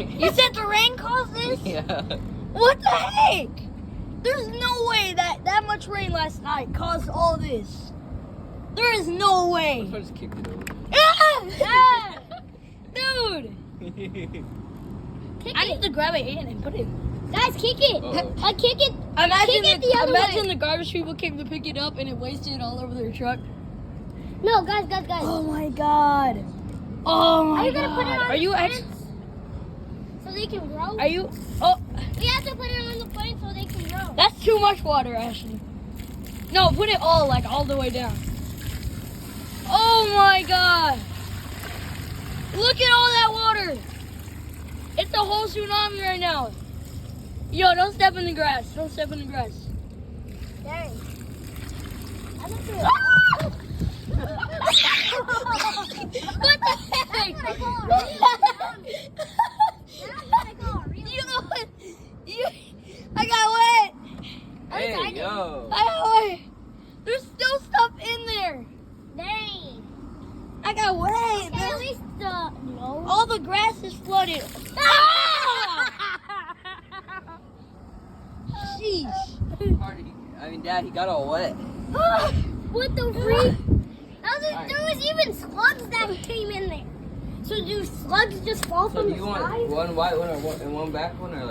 You said the rain caused this? Yeah. What the heck? There's no way that much rain last night caused all this. There is no way. I just kicked it over. Ah! Dude, Kick I it. need to grab it in and put it in. Guys, kick it. Uh-oh. I kick it. Imagine, Kick it the other imagine way. the garbage people came to pick it up and it wasted all over their truck. No, guys. Oh my god. Oh my Are you god. gonna put it on Are you the ex- plants so they can grow? Are you? Oh, We have to put it on the plant so they can grow. that's too much water, Ashley. No, put it all the way down. Oh my god. Look at all that water. It's a whole tsunami right now. Yo, don't step in the grass. Don't step in the grass. Dang. I don't feel What the heck? That's what I call a real You know what? I got wet. Hey, yo. I got wet. There's still stuff in there. Dang. I got wet. At least no. All the grass is flooded. Ah! Sheesh. Dad, he got all wet. What the freak? There was even slugs that came in there. So do slugs just fall So from do the you sky? want one white one or one, and one black one, or